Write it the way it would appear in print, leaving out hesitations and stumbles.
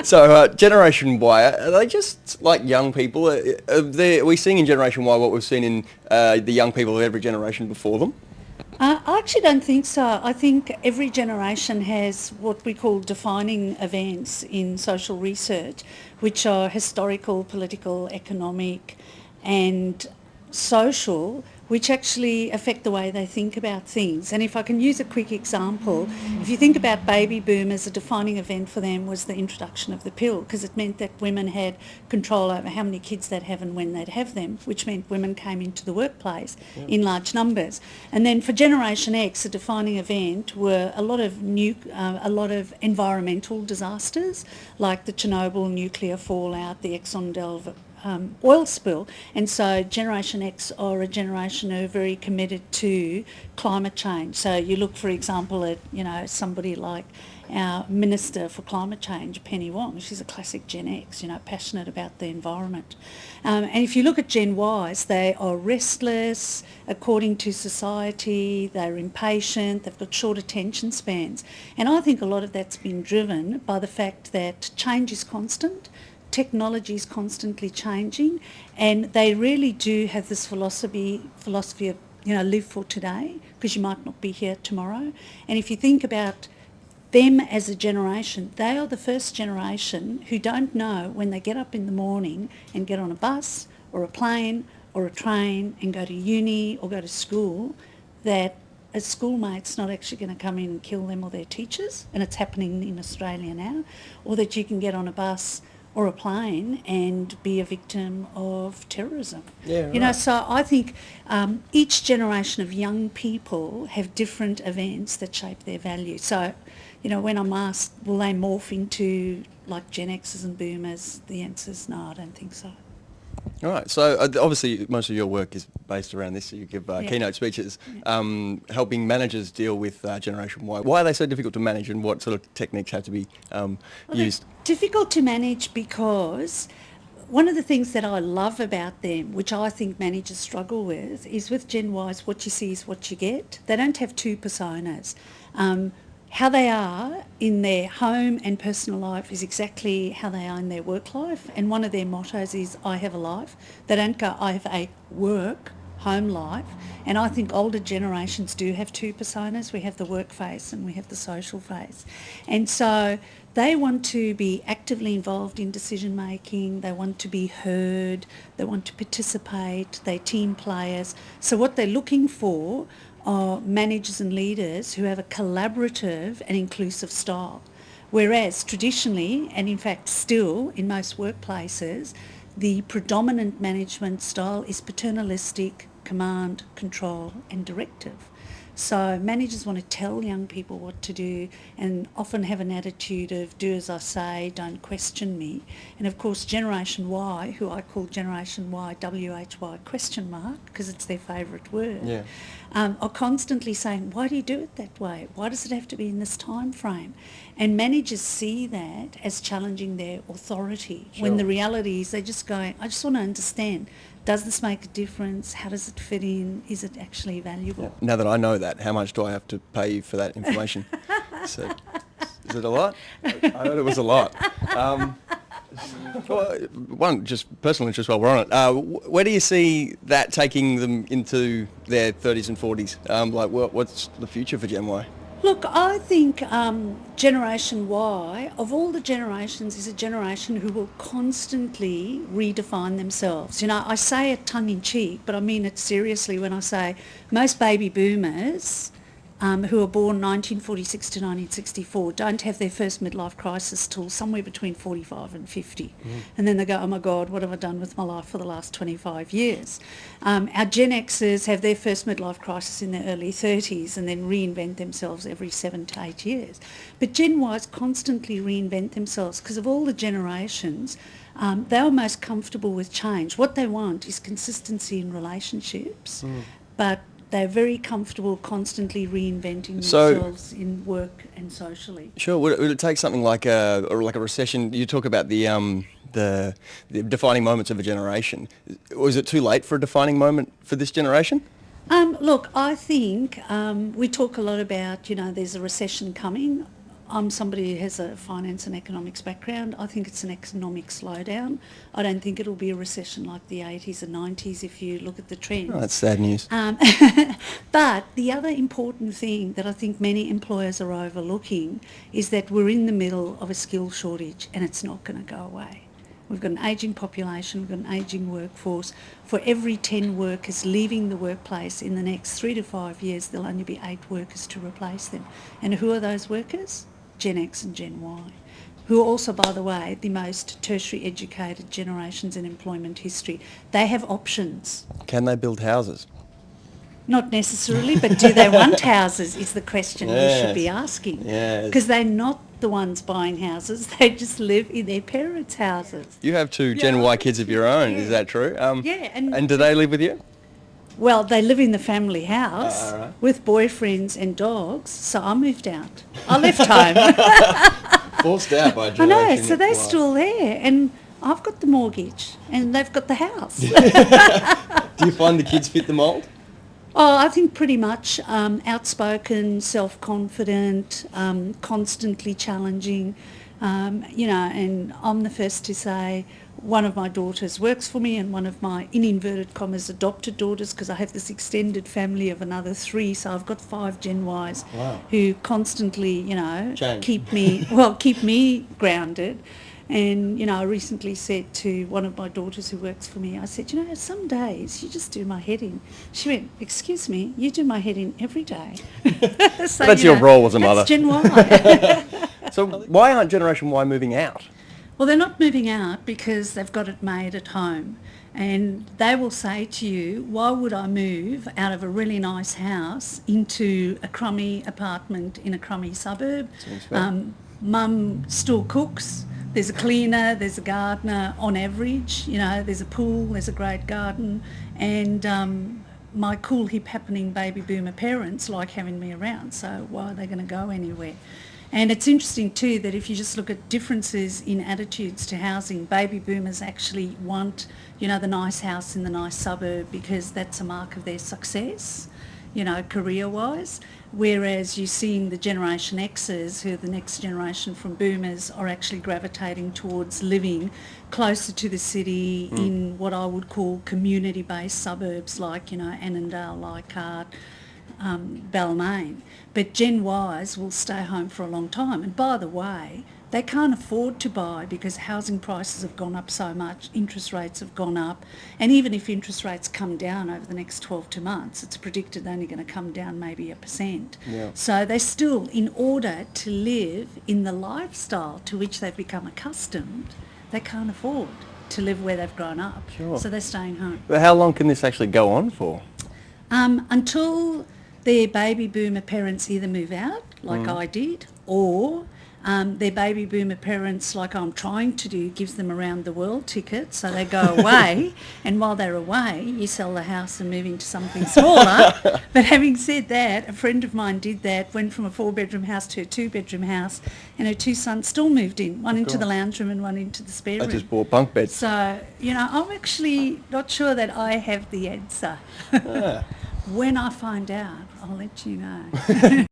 So, Generation Y, are they just like young people? Are we seeing in Generation Y what we've seen in the young people of every generation before them? I actually don't think so. I think every generation has what we call defining events in social research, which are historical, political, economic, and social, which actually affect the way they think about things. And if I can use a quick example, if you think about baby boomers, a defining event for them was the introduction of the pill, because it meant that women had control over how many kids they'd have and when they'd have them, which meant women came into the workplace in large numbers. And then for Generation X, a defining event were a lot of environmental disasters, like the Chernobyl nuclear fallout, the Exxon oil spill. And so Generation X are a generation who are very committed to climate change. So you look, for example, at somebody like our Minister for Climate Change, Penny Wong. She's a classic Gen X, passionate about the environment. And if you look at Gen Ys, they are restless according to society, they're impatient, they've got short attention spans. And I think a lot of that's been driven by the fact that change is constant, technology is constantly changing, and they really do have this philosophy of live for today, because you might not be here tomorrow. And if you think about them as a generation, they are the first generation who don't know when they get up in the morning and get on a bus or a plane or a train and go to uni or go to school, that a schoolmate's not actually going to come in and kill them or their teachers, and it's happening in Australia now, or that you can get on a bus or a plane and be a victim of terrorism. Yeah, right. So I think each generation of young people have different events that shape their values. So, when I'm asked, will they morph into like Gen Xers and Boomers, the answer's no, I don't think so. All right. So, obviously, most of your work is based around this. So you give Yeah. keynote speeches, Yeah. helping managers deal with Generation Y. Why are they so difficult to manage, and what sort of techniques have to be used? Difficult to manage because one of the things that I love about them, which I think managers struggle with, is with Gen Ys, what you see is what you get. They don't have two personas. How they are in their home and personal life is exactly how they are in their work life. And one of their mottos is, I have a life. They don't go, I have a work home life. And I think older generations do have two personas. We have the work face and we have the social face. And so they want to be actively involved in decision making, they want to be heard, they want to participate, they're team players. So what they're looking for are managers and leaders who have a collaborative and inclusive style. Whereas traditionally, and in fact still in most workplaces, the predominant management style is paternalistic, command, control and directive. So managers want to tell young people what to do and often have an attitude of do as I say, don't question me. And of course Generation Y, who I call Generation Y, WHY question mark, because it's their favourite word, Yeah. are constantly saying, why do you do it that way? Why does it have to be in this time frame? And managers see that as challenging their authority, when the reality is they're just going, I just want to understand, does this make a difference? How does it fit in? Is it actually valuable? Now that I know that, how much do I have to pay you for that information? So, is it a lot? I heard it was a lot. Well, one, just personal interest while we're on it. Where do you see that taking them into their 30s and 40s? What's the future for Gen Y? Look, I think Generation Y, of all the generations, is a generation who will constantly redefine themselves. I say it tongue-in-cheek, but I mean it seriously when I say most baby boomers who are born 1946 to 1964 don't have their first midlife crisis till somewhere between 45 and 50. And then they go, oh my God, what have I done with my life for the last 25 years? Our Gen Xers have their first midlife crisis in their early 30s and then reinvent themselves every 7 to 8 years. But Gen Ys constantly reinvent themselves because of all the generations. They are most comfortable with change. What they want is consistency in relationships, but they're very comfortable constantly reinventing themselves in work and socially. Sure. Would it take something like a recession? You talk about the defining moments of a generation. Was it too late for a defining moment for this generation? Look, I think we talk a lot about, there's a recession coming. I'm somebody who has a finance and economics background. I think it's an economic slowdown. I don't think it'll be a recession like the 80s and 90s if you look at the trends. Oh, that's sad news. But the other important thing that I think many employers are overlooking is that we're in the middle of a skill shortage and it's not going to go away. We've got an ageing population, we've got an ageing workforce. For every 10 workers leaving the workplace in the next 3 to 5 years, there'll only be 8 workers to replace them. And who are those workers? Gen X and Gen Y, who are also, by the way, the most tertiary educated generations in employment history. They have options. Can they build houses? Not necessarily, but do they want houses is the question we should be asking. Yes. Because they're not the ones buying houses, they just live in their parents' houses. You have 2 Gen Y kids of your own, is that true? Yeah. And do they live with you? Well, they live in the family house right. with boyfriends and dogs, so I moved out. I left home. Forced out by a I generation. know, so they're still there, and I've got the mortgage, and they've got the house. Do you find the kids fit the mould? Oh, I think pretty much outspoken, self-confident, constantly challenging, and I'm the first to say one of my daughters works for me and one of my, in inverted commas, adopted daughters, because I have this extended family of another 3, so I've got 5 Gen Ys who constantly, keep me grounded. And, I recently said to one of my daughters who works for me, I said, some days you just do my head in. She went, excuse me, you do my head in every day. So, that's your role as a mother. That's Gen Y. So why aren't Generation Y moving out? Well, they're not moving out because they've got it made at home. And they will say to you, why would I move out of a really nice house into a crummy apartment in a crummy suburb? Mum still cooks. There's a cleaner, there's a gardener on average, there's a pool, there's a great garden, and my cool hip happening baby boomer parents like having me around, so why are they going to go anywhere? And it's interesting too that if you just look at differences in attitudes to housing, baby boomers actually want, the nice house in the nice suburb because that's a mark of their success, career-wise. Whereas you're seeing the Generation Xers, who are the next generation from boomers, are actually gravitating towards living closer to the city in what I would call community-based suburbs like, Annandale, Leichhardt, Balmain. But Gen Ys will stay home for a long time. And by the way, they can't afford to buy because housing prices have gone up so much, interest rates have gone up, and even if interest rates come down over the next 12 months, it's predicted they're only going to come down maybe 1%. Yeah. So they still, in order to live in the lifestyle to which they've become accustomed, they can't afford to live where they've grown up. Sure. So they're staying home. But how long can this actually go on for? Until their baby boomer parents either move out, like I did, or their baby boomer parents, like I'm trying to do, gives them around the world tickets, so they go away, and while they're away, you sell the house and move into something smaller. But having said that, a friend of mine did that, went from a 4-bedroom house to a 2-bedroom house, and her 2 sons still moved in, one into the lounge room and one into the spare room. I just bought bunk beds. So, I'm actually not sure that I have the answer. When I find out, I'll let you know.